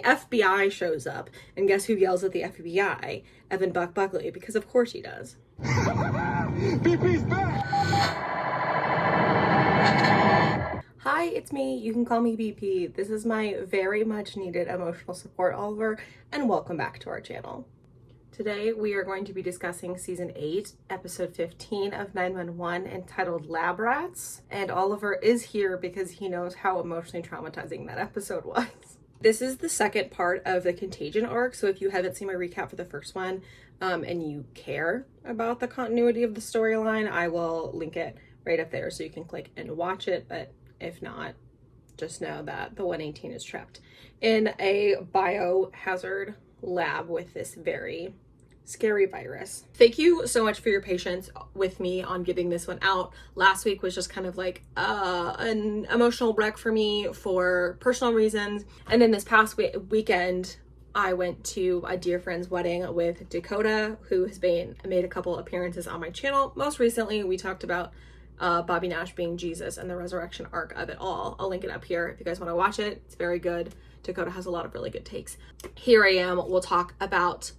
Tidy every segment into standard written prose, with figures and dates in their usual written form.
FBI shows up, and guess who yells at the FBI? Evan Buck Buckley, because of course he does. BP's back! Hi, it's me. You can call me BP. This is my very much needed emotional support, Oliver, and welcome back to our channel. Today, we are going to be discussing Season 8, Episode 15 of 911, entitled Lab Rats. And Oliver is here because he knows how emotionally traumatizing that episode was. This is the second part of the Contagion arc, so if you haven't seen my recap for the first one, and you care about the continuity of the storyline, I will link it right up there so you can click and watch it, but if not, just know that the 118 is trapped in a biohazard lab with this very scary virus. Thank you so much for your patience with me on getting this one out. Last week was just kind of like an emotional wreck for me for personal reasons. And then this past weekend, I went to a dear friend's wedding with Dakota, who has made a couple appearances on my channel. Most recently, we talked about Bobby Nash being Jesus and the resurrection arc of it all. I'll link it up here if you guys want to watch it. It's very good. Dakota has a lot of really good takes. Here I am. We'll talk about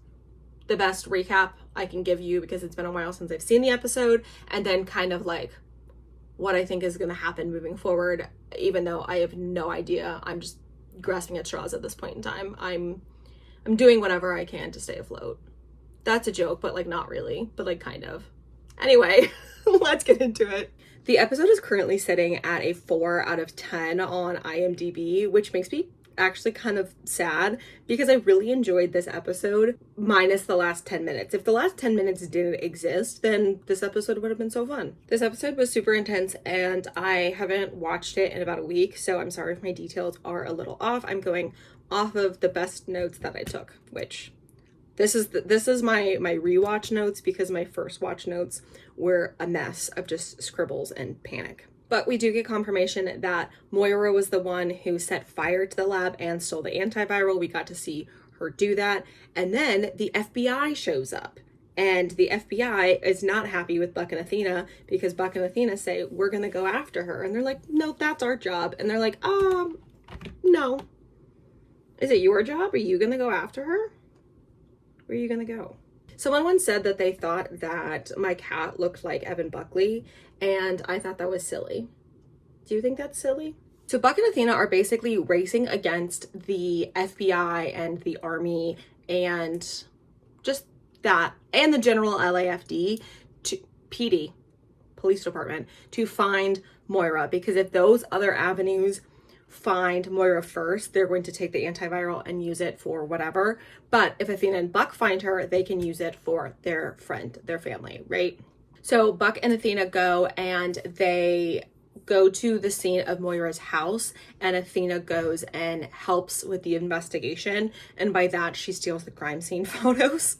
the best recap I can give you because it's been a while since I've seen the episode, and then kind of like what I think is going to happen moving forward, even though I have no idea. I'm just grasping at straws at this point in time. I'm doing whatever I can to stay afloat. That's a joke, but like not really, but like kind of. Anyway, let's get into it. The episode is currently sitting at a 4 out of 10 on IMDb, which makes me actually kind of sad because I really enjoyed this episode minus the last 10 minutes. If the last 10 minutes didn't exist, then this episode would have been so fun. This episode was super intense and I haven't watched it in about a week, so I'm sorry if my details are a little off. I'm going off of the best notes that I took, which this is my rewatch notes because my first watch notes were a mess of just scribbles and panic. But we do get confirmation that Moira was the one who set fire to the lab and stole the antiviral. We got to see her do that. And then the FBI shows up. And the FBI is not happy with Buck and Athena because Buck and Athena say, we're going to go after her. And they're like, no, that's our job. And they're like, no. Is it your job? Are you going to go after her? Where are you going to go? Someone once said that they thought that my cat looked like Evan Buckley, and I thought that was silly. Do you think that's silly? So Buck and Athena are basically racing against the FBI and the army and just that, and the general LAFD, PD, police department, to find Moira, because if those other avenues find Moira first, they're going to take the antiviral and use it for whatever. But if Athena and Buck find her, they can use it for their friend, their family, right? So Buck and Athena go and they go to the scene of Moira's house, and Athena goes and helps with the investigation. And by that, she steals the crime scene photos.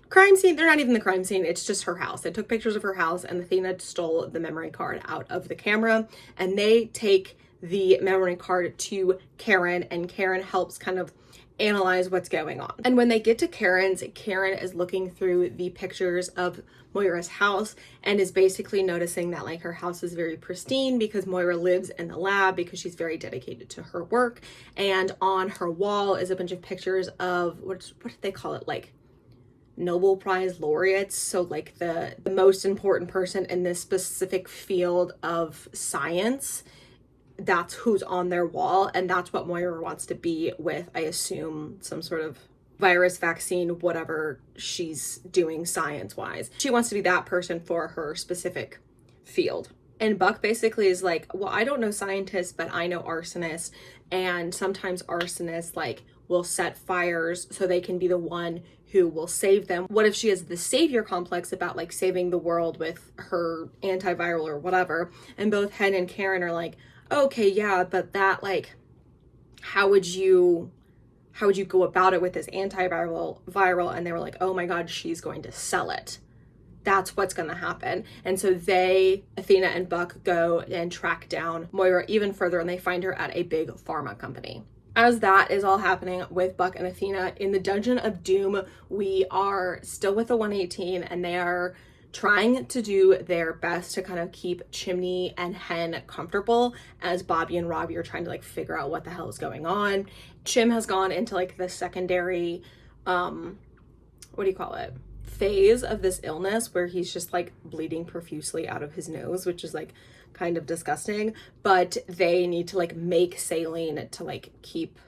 Crime scene, they're not even the crime scene, it's just her house. They took pictures of her house, and Athena stole the memory card out of the camera, and they take the memory card to Karen, and Karen helps kind of analyze what's going on. And when they get to Karen is looking through the pictures of Moira's house and is basically noticing that like her house is very pristine because Moira lives in the lab because she's very dedicated to her work. And on her wall is a bunch of pictures of what do they call it, like Nobel Prize laureates. So like the most important person in this specific field of science, that's who's on their wall, and that's what Moira wants to be with, I assume, some sort of virus, vaccine, whatever she's doing science-wise. She wants to be that person for her specific field. And Buck basically is like, well, I don't know scientists, but I know arsonists, and sometimes arsonists like will set fires so they can be the one who will save them. What if she has the savior complex about like saving the world with her antiviral or whatever? And both Hen and Karen are like, okay, yeah, but that like, how would you go about it with this viral? And they were like, oh my God, she's going to sell it. That's what's going to happen. And so Athena and Buck go and track down Moira even further, and they find her at a big pharma company. As that is all happening with Buck and Athena in the Dungeon of Doom, we are still with the 118, and they are trying to do their best to kind of keep Chimney and Hen comfortable as Bobby and Robbie are trying to like figure out what the hell is going on. Chim has gone into like the secondary, what do you call it, phase of this illness where he's just like bleeding profusely out of his nose, which is like kind of disgusting, but they need to like make saline to like keep,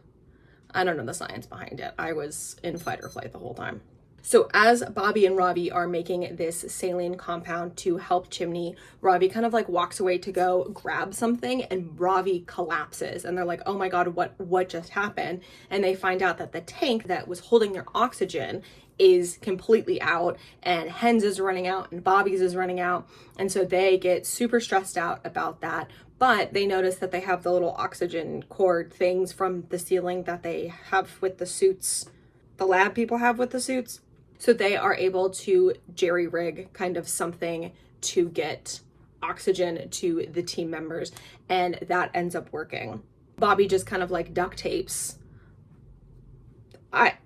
I don't know the science behind it. I was in fight or flight the whole time. So as Bobby and Robbie are making this saline compound to help Chimney, Robbie kind of like walks away to go grab something and Robbie collapses and they're like, oh my God, what just happened? And they find out that the tank that was holding their oxygen is completely out and Hen's is running out and Bobby's is running out. And so they get super stressed out about that. But they notice that they have the little oxygen cord things from the ceiling that they have with the suits, the lab people have with the suits. So they are able to jerry rig kind of something to get oxygen to the team members, and that ends up working. Bobby just kind of like duct tapes.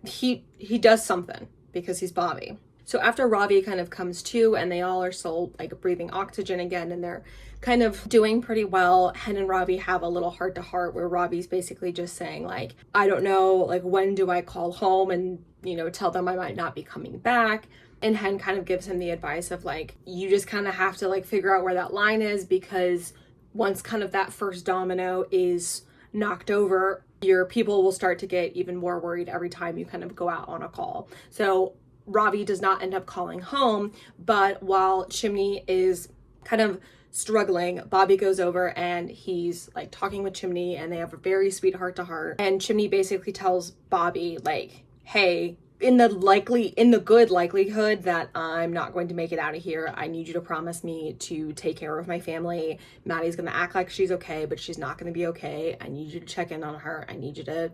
He does something because he's Bobby. So after Robbie kind of comes to and they all are still like breathing oxygen again and they're kind of doing pretty well, Hen and Robbie have a little heart to heart where Robbie's basically just saying like, I don't know, like when do I call home and, you know, tell them I might not be coming back. And Hen kind of gives him the advice of like, you just kind of have to like figure out where that line is, because once kind of that first domino is knocked over, your people will start to get even more worried every time you kind of go out on a call. So Robbie does not end up calling home, but while Chimney is kind of struggling, Bobby goes over and he's like talking with Chimney and they have a very sweet heart to heart. And Chimney basically tells Bobby like, hey, in the good likelihood that I'm not going to make it out of here, I need you to promise me to take care of my family. Maddie's going to act like she's okay, but she's not going to be okay. I need you to check in on her. I need you to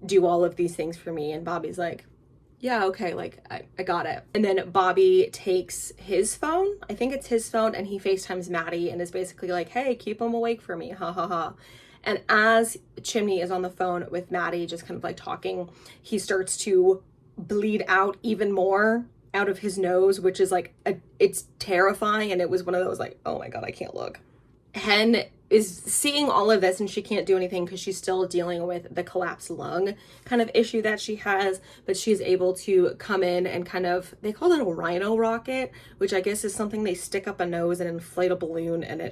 do all of these things for me. And Bobby's like, yeah, okay, like, I got it. And then Bobby takes his phone, I think it's his phone, and he FaceTimes Maddie and is basically like, hey, keep him awake for me, ha ha ha. And as Chimney is on the phone with Maddie, just kind of like talking, he starts to bleed out even more out of his nose, which is like, it's terrifying. And it was one of those like, oh my God, I can't look. Hen is seeing all of this and she can't do anything because she's still dealing with the collapsed lung kind of issue that she has, but she's able to come in and kind of, they call it a rhino rocket, which I guess is something they stick up a nose and inflate a balloon, and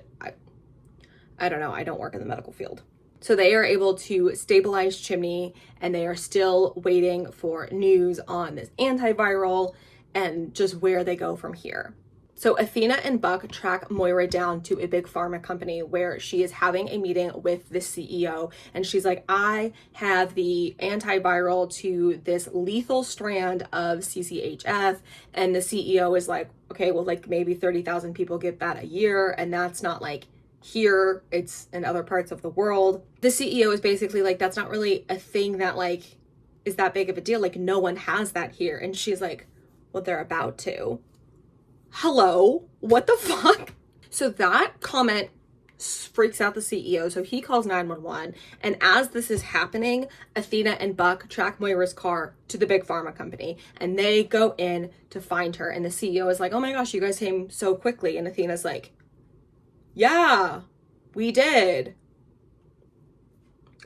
I don't know, I don't work in the medical field. So they are able to stabilize Chimney and they are still waiting for news on this antiviral and just where they go from here. So Athena and Buck track Moira down to a big pharma company where she is having a meeting with the CEO. And she's like, I have the antiviral to this lethal strand of CCHF. And the CEO is like, okay, well, like maybe 30,000 people get that a year. And that's not like here, it's in other parts of the world. The CEO is basically like, that's not really a thing that like is that big of a deal. Like no one has that here. And she's like, well, they're about to. Hello, what the fuck? So that comment freaks out the CEO. So he calls 911. And as this is happening, Athena and Buck track Moira's car to the big pharma company and they go in to find her. And the CEO is like, oh my gosh, you guys came so quickly. And Athena's like, yeah, we did.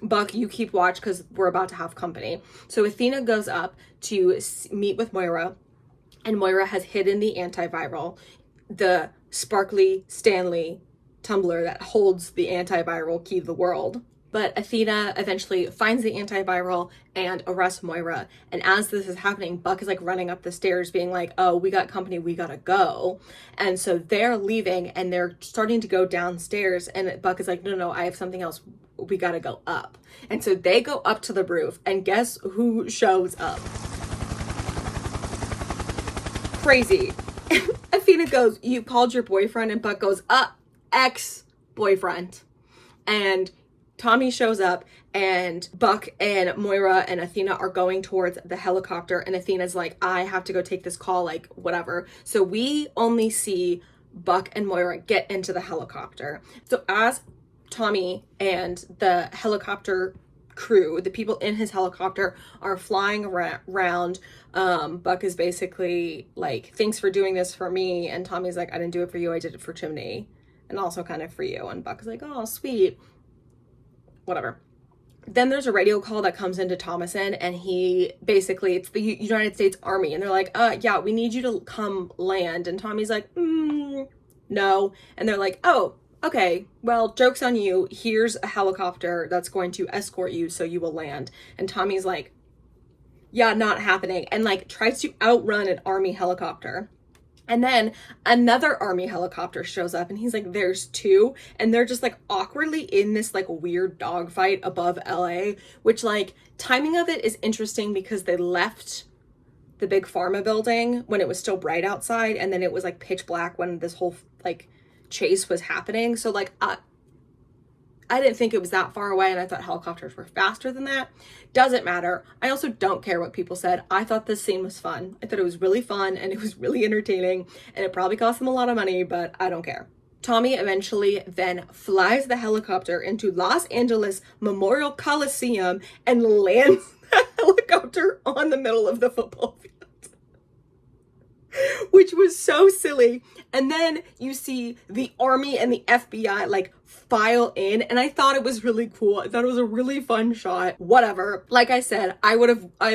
Buck, you keep watch because we're about to have company. So Athena goes up to meet with Moira. And Moira has hidden the antiviral, the sparkly Stanley tumbler that holds the antiviral key to the world. But Athena eventually finds the antiviral and arrests Moira. And as this is happening, Buck is like running up the stairs being like, oh, we got company, we gotta go. And so they're leaving and they're starting to go downstairs. And Buck is like, no, I have something else. We gotta go up. And so they go up to the roof and guess who shows up? Crazy. Athena goes, you called your boyfriend? And Buck goes, ex-boyfriend. And Tommy shows up and Buck and Moira and Athena are going towards the helicopter and Athena's like, I have to go take this call, like whatever. So we only see Buck and Moira get into the helicopter. So as Tommy and the helicopter crew, the people in his helicopter, are flying around. Buck is basically like, thanks for doing this for me. And Tommy's like, I didn't do it for you, I did it for Chimney. And also kind of for you. And Buck is like, oh, sweet. Whatever. Then there's a radio call that comes into Thomason, and he basically, it's the United States Army, and they're like, yeah, we need you to come land. And Tommy's like, no. And they're like, oh, okay, well, joke's on you. Here's a helicopter that's going to escort you so you will land. And Tommy's like, yeah, not happening. And like tries to outrun an Army helicopter. And then another Army helicopter shows up, and he's like, there's two. And they're just like awkwardly in this like weird dogfight above LA, which like timing of it is interesting because they left the big pharma building when it was still bright outside. And then it was like pitch black when this whole like chase was happening. So like, I didn't think it was that far away, and I thought helicopters were faster than that. Doesn't matter. I also don't care what people said. I thought this scene was fun. I thought it was really fun, and it was really entertaining, and it probably cost them a lot of money, but I don't care. Tommy eventually then flies the helicopter into Los Angeles Memorial Coliseum and lands the helicopter on the middle of the football field. Which was so silly. And then you see the Army and the FBI like file in, and I thought it was really cool. I thought it was a really fun shot. Whatever. Like I said, I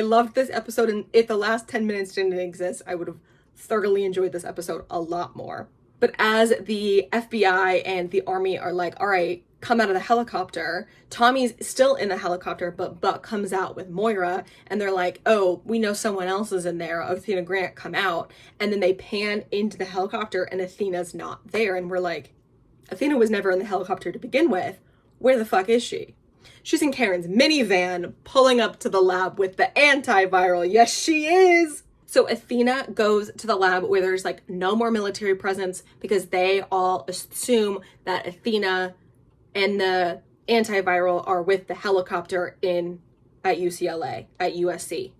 loved this episode, and if the last 10 minutes didn't exist, I would have thoroughly enjoyed this episode a lot more. But as the FBI and the Army are like, all right, come out of the helicopter, Tommy's still in the helicopter, but Buck comes out with Moira, and they're like, oh, we know someone else is in there. Athena Grant, come out. And then they pan into the helicopter, and Athena's not there. And we're like, Athena was never in the helicopter to begin with. Where the fuck is she? She's in Karen's minivan pulling up to the lab with the antiviral. Yes, she is. So Athena goes to the lab where there's like no more military presence because they all assume that Athena and the antiviral are with the helicopter at UCLA, at USC,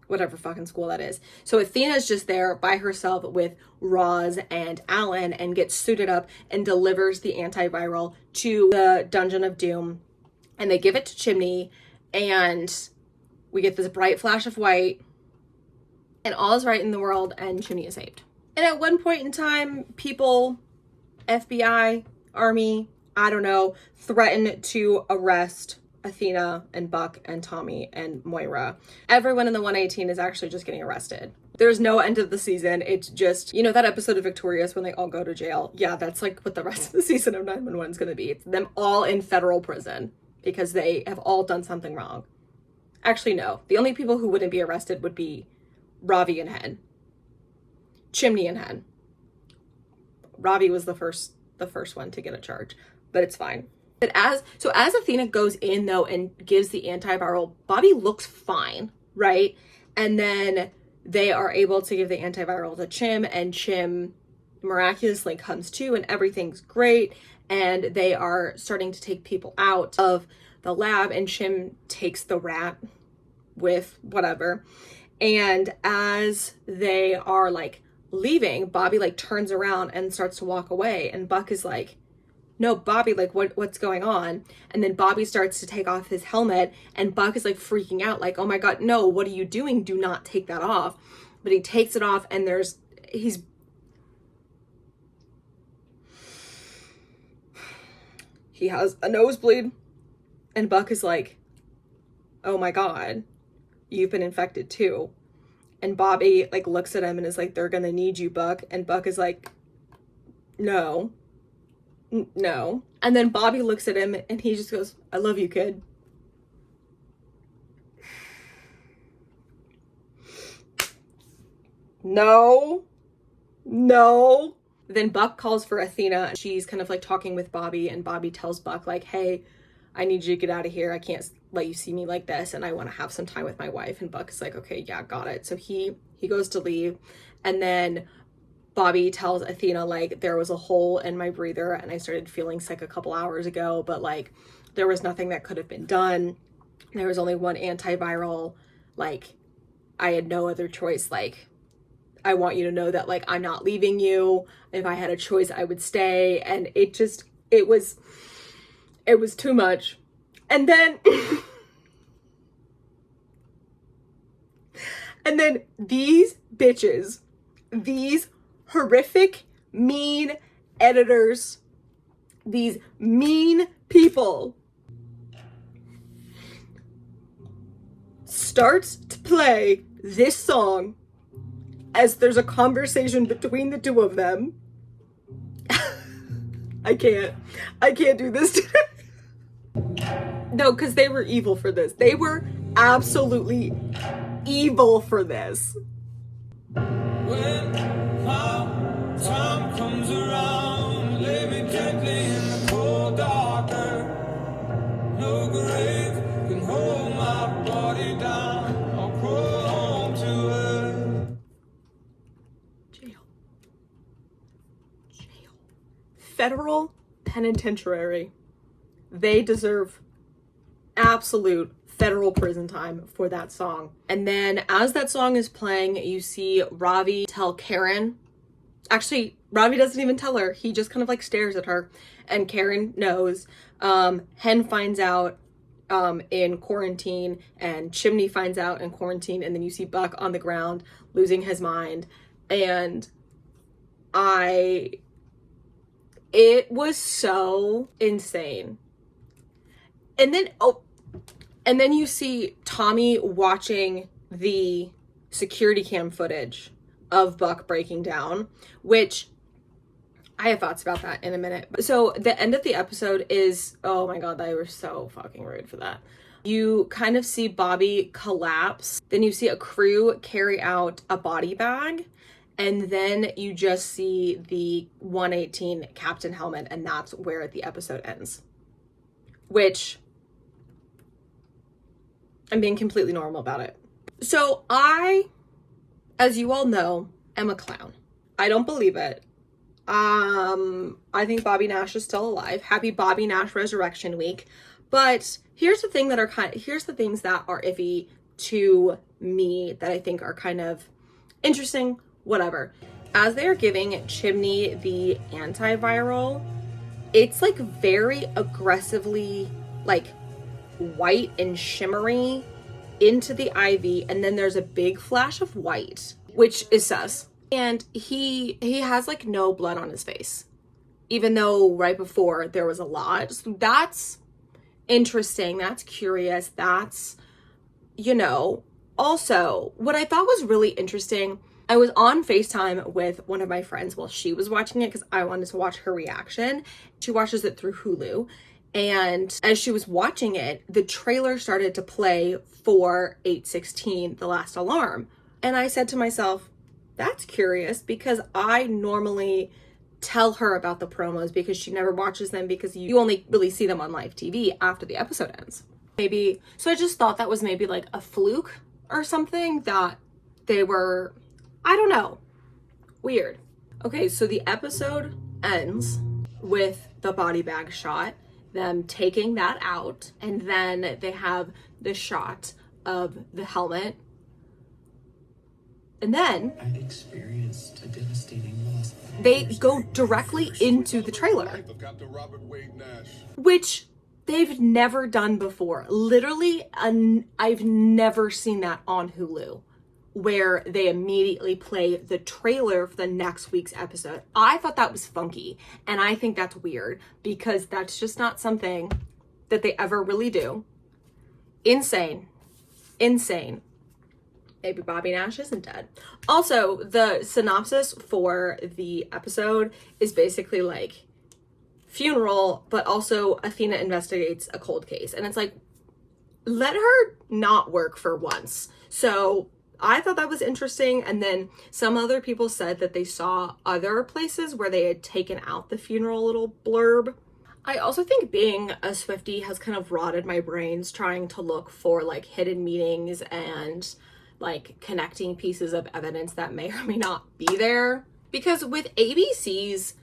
whatever fucking school that is. So Athena's just there by herself with Roz and Alan and gets suited up and delivers the antiviral to the Dungeon of Doom. And they give it to Chimney, and we get this bright flash of white, and all is right in the world, and Chimney is saved. And at one point in time, people, FBI, Army, I don't know, threaten to arrest Athena and Buck and Tommy and Moira. Everyone in the 118 is actually just getting arrested. There's no end of the season. It's just, you know, that episode of Victorious when they all go to jail. Yeah, that's like what the rest of the season of 911 is going to be. It's them all in federal prison because they have all done something wrong. Actually, no. The only people who wouldn't be arrested would be Ravi and Hen. Chimney and Hen. Ravi was the first one to get a charge, but it's fine. But as Athena goes in though and gives the antiviral, Bobby looks fine, right? And then they are able to give the antiviral to Chim, and Chim miraculously comes to, and everything's great. And they are starting to take people out of the lab, and Chim takes the rat with whatever. And as they are like leaving, Bobby like turns around and starts to walk away, and Buck is like, no, Bobby, like what's going on? And then Bobby starts to take off his helmet, and Buck is like freaking out, like, oh my God, no, what are you doing? Do not take that off. But he takes it off, and he has a nosebleed, and Buck is like, oh my God, you've been infected too. And Bobby like looks at him and is like, they're gonna need you, Buck. And Buck is like, no. And then Bobby looks at him and he just goes, I love you, kid. No. Then Buck calls for Athena. She's kind of like talking with Bobby, and Bobby tells Buck like, hey, I need you to get out of here. I can't let you see me like this, and I want to have some time with my wife. And Buck is like, okay, yeah, got it. So he goes to leave, and then Bobby tells Athena like, there was a hole in my breather and I started feeling sick a couple hours ago, but like there was nothing that could have been done. There was only one antiviral. Like I had no other choice. Like I want you to know that like I'm not leaving you. If I had a choice, I would stay. And it was too much. And then And then these bitches, these horrific, mean editors, these mean people, starts to play this song as there's a conversation between the two of them. I can't do this today. No, because they were evil for this. They were absolutely evil for this. When my time comes around, lay me gently in the cold dark earth. No grave can hold my body down. I'll crawl home to earth. Jail. Federal penitentiary. They deserve absolute federal prison time for that song. And then as that song is playing, you see Ravi tell Karen. Actually, Ravi doesn't even tell her. He just kind of like stares at her. And Karen knows. Hen finds out in quarantine, and Chimney finds out in quarantine, and then you see Buck on the ground losing his mind. And it was so insane. And then you see Tommy watching the security cam footage of Buck breaking down, which I have thoughts about that in a minute. So the end of the episode is, oh my God, they were so fucking rude for that. You kind of see Bobby collapse. Then you see a crew carry out a body bag. And then you just see the 118 captain helmet, and that's where the episode ends. Which, I'm being completely normal about it. So I, as you all know, am a clown. I don't believe it. I think Bobby Nash is still alive. Happy Bobby Nash Resurrection Week. But here's the things that are iffy to me that I think are kind of interesting, whatever. As they're giving Chimney the antiviral, it's like very aggressively like white and shimmery into the IV, and then there's a big flash of white, which is sus. And he has like no blood on his face, even though right before there was a lot. So that's interesting. That's curious. That's, also what I thought was really interesting. I was on FaceTime with one of my friends while she was watching it because I wanted to watch her reaction. She watches it through Hulu. And as she was watching it, the trailer started to play for 8/16, The Last Alarm. And I said to myself, that's curious, because I normally tell her about the promos because she never watches them, because you only really see them on live TV after the episode ends. Maybe, so I just thought that was maybe like a fluke or something, that they were, I don't know, weird. Okay, so the episode ends with the body bag shot, them taking that out, and then they have the shot of the helmet. And then I experienced a devastating loss. They go directly into the trailer, which they've never done before. Literally, I've never seen that on Hulu, where they immediately play the trailer for the next week's episode. I thought that was funky, and I think that's weird, because that's just not something that they ever really do. Insane. Maybe Bobby Nash isn't dead. Also, the synopsis for the episode is basically like funeral, but also Athena investigates a cold case. And it's like, let her not work for once. So I thought that was interesting. And then some other people said that they saw other places where they had taken out the funeral little blurb. I also think being a Swiftie has kind of rotted my brains trying to look for like hidden meanings and like connecting pieces of evidence that may or may not be there. Because with ABC's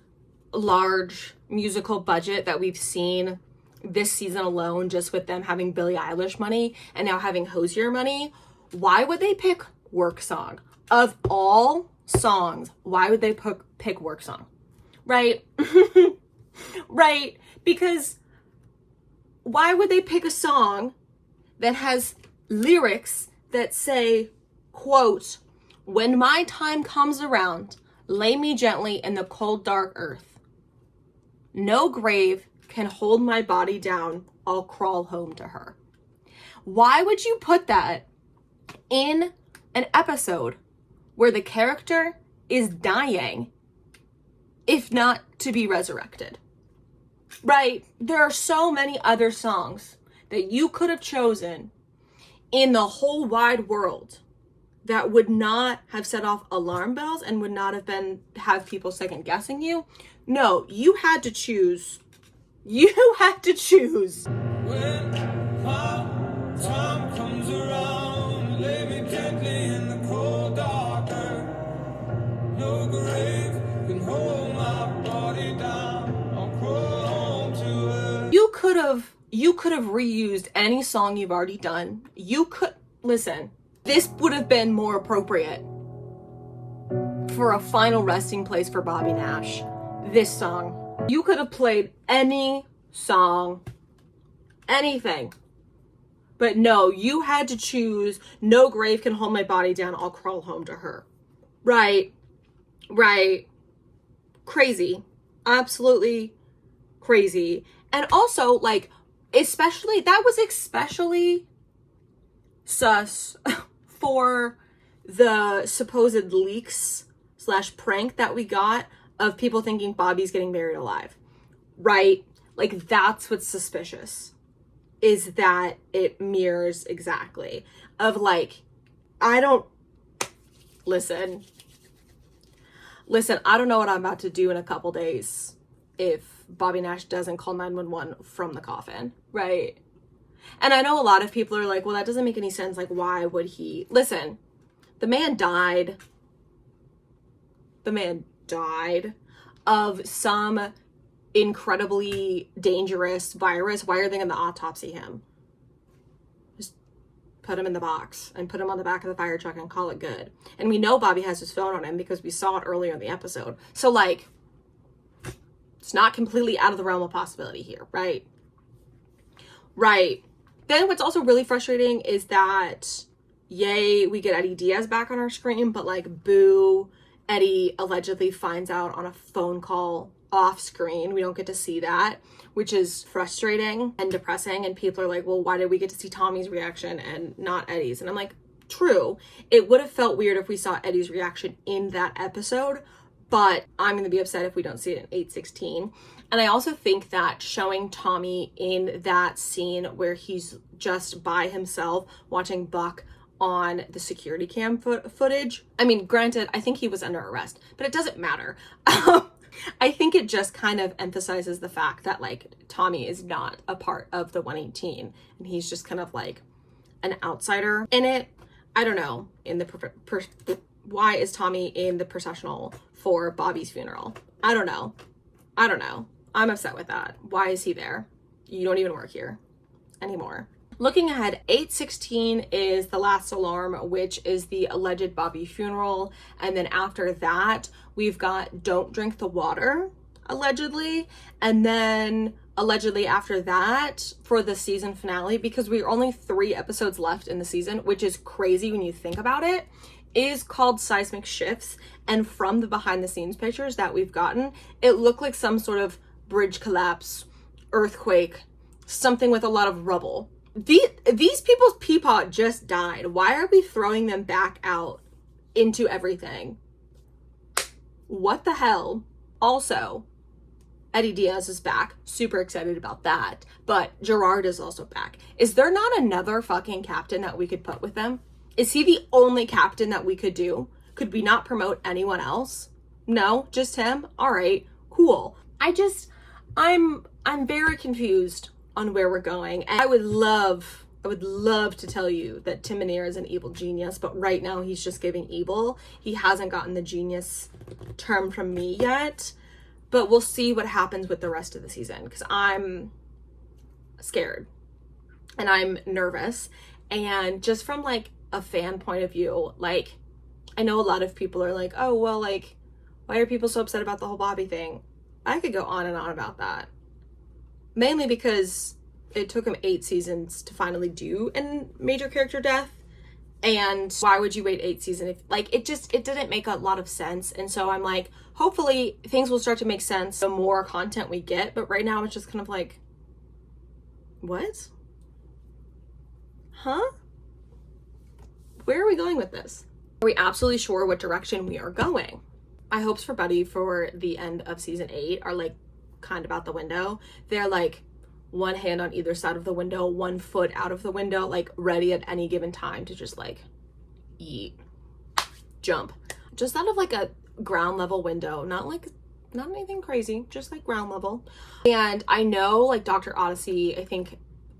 large musical budget that we've seen this season alone, just with them having Billie Eilish money and now having Hozier money, why would they pick Work Song? Of all songs, why would they pick Work Song? Right? Right? Because why would they pick a song that has lyrics that say quote, "When my time comes around, lay me gently in the cold, dark earth. No grave can hold my body down. I'll crawl home to her." Why would you put that in an episode where the character is dying, if not to be resurrected? Right? There are so many other songs that you could have chosen in the whole wide world that would not have set off alarm bells and would not have people second guessing you. No, you had to choose. You had to choose. When my time comes around, lay me gently in the cold dark earth. No grave can hold my body down. I'll crawl home to her. You could have reused any song you've already done. Listen, this would have been more appropriate for a final resting place for Bobby Nash. This song. You could have played any song, anything. But no, you had to choose "No grave can hold my body down, I'll crawl home to her." Right. Crazy. Absolutely crazy. And also, like, that was especially sus for the supposed leaks / prank that we got of people thinking Bobby's getting buried alive. Right? Like, that's what's suspicious, is that it mirrors exactly of, like, listen, I don't know what I'm about to do in a couple days if Bobby Nash doesn't call 911 from the coffin, right? And I know a lot of people are like, well, that doesn't make any sense. Like, why would he? Listen, the man died. The man died of some incredibly dangerous virus. Why are they going to autopsy him? Just put him in the box and put him on the back of the fire truck and call it good. And we know Bobby has his phone on him because we saw it earlier in the episode. So, like, it's not completely out of the realm of possibility here, right? Right. Then what's also really frustrating is that, yay, we get Eddie Diaz back on our screen, but, like, boo, Eddie allegedly finds out on a phone call off screen. We don't get to see that, which is frustrating and depressing. And people are like, well, why did we get to see Tommy's reaction and not Eddie's? And I'm like, true. It would have felt weird if we saw Eddie's reaction in that episode, but I'm going to be upset if we don't see it in 816. And I also think that showing Tommy in that scene where he's just by himself watching Buck on the security cam footage. I mean, granted, I think he was under arrest, but it doesn't matter. I think it just kind of emphasizes the fact that, like, Tommy is not a part of the 118 and he's just kind of like an outsider in it. I don't know. Why is Tommy in the processional for Bobby's funeral? I don't know. I'm upset with that. Why is he there? You don't even work here anymore. Looking ahead, 816 is the last alarm, which is the alleged Bobby funeral. And then after that, we've got Don't Drink the Water, allegedly. And then allegedly after that, for the season finale, because we're only 3 episodes left in the season, which is crazy when you think about it, is called Seismic Shifts. And from the behind the scenes pictures that we've gotten, it looked like some sort of bridge collapse, earthquake, something with a lot of rubble. These people's peapod just died. Why are we throwing them back out into everything? What the hell? Also, Eddie Diaz is back. Super excited about that. But Gerard is also back. Is there not another fucking captain that we could put with them? Is he the only captain that we could do? Could we not promote anyone else? No, just him? All right, cool. I'm very confused on where we're going. And I would love to tell you that Tim Minear is an evil genius, but right now he's just giving evil. He hasn't gotten the genius term from me yet, but we'll see what happens with the rest of the season, because I'm scared and I'm nervous. And just from, like, a fan point of view, like, I know a lot of people are like, oh, well, like, why are people so upset about the whole Bobby thing? I could go on and on about that. Mainly because it took him 8 seasons to finally do a major character death. And why would you wait 8 seasons if, like, it didn't make a lot of sense. And so I'm like, hopefully things will start to make sense the more content we get. But right now it's just kind of like, what? Huh? Where are we going with this? Are we absolutely sure what direction we are going? My hopes for Buddy for the end of season 8 are like kind of out the window. They're like one hand on either side of the window, 1 foot out of the window, like ready at any given time to just like eat, jump. Just out of like a ground level window, not anything crazy, just like ground level. And I know like Dr. Odyssey, I think,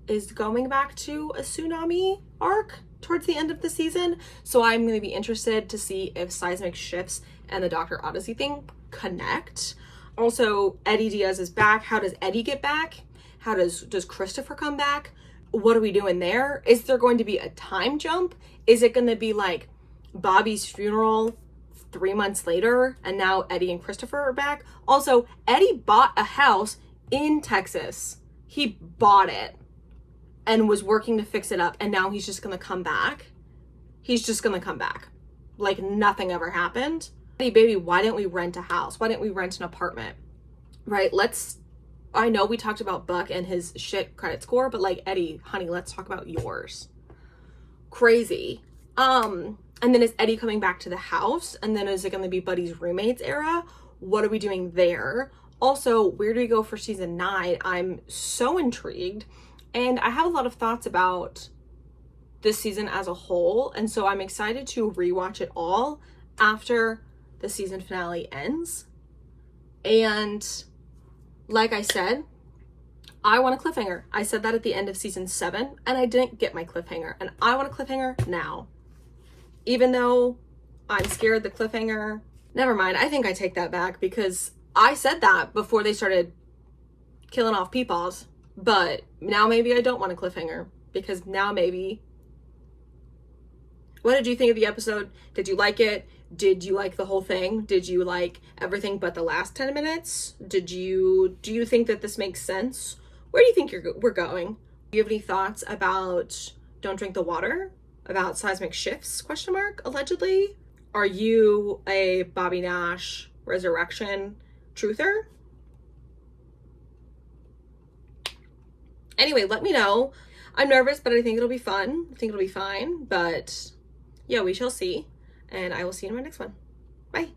is going back to a tsunami arc towards the end of the season. So I'm going to be interested to see if seismic shifts and the Dr. Odyssey thing connect. Also, Eddie Diaz is back. How does Eddie get back? How does Christopher come back? What are we doing there? Is there going to be a time jump? Is it going to be like Bobby's funeral 3 months later and now Eddie and Christopher are back? Also, Eddie bought a house in Texas. He bought it and was working to fix it up, and now he's just going to come back. He's just going to come back like nothing ever happened. Hey baby, why didn't we rent a house? Why didn't we rent an apartment? Right? I know we talked about Buck and his shit credit score, but like, Eddie, honey, let's talk about yours. Crazy. And then is Eddie coming back to the house? And then is it going to be Buddy's roommates era? What are we doing there? Also, where do we go for season 9? I'm so intrigued, and I have a lot of thoughts about this season as a whole. And so I'm excited to rewatch it all after the season finale ends. And like I said, I want a cliffhanger. I said that at the end of season 7, and I didn't get my cliffhanger. And I want a cliffhanger now. Even though I'm scared the cliffhanger... Never mind, I think I take that back, because I said that before they started killing off peepaws. But now maybe I don't want a cliffhanger, because now maybe... What did you think of the episode? Did you like it? Did you like the whole thing? Did you like everything but the last 10 minutes? Do you think that this makes sense? Where do you think we're going? Do you have any thoughts about Don't Drink the Water? About seismic shifts, ? Allegedly? Are you a Bobby Nash resurrection truther? Anyway, let me know. I'm nervous, but I think it'll be fun. I think it'll be fine. But yeah, we shall see. And I will see you in my next one. Bye.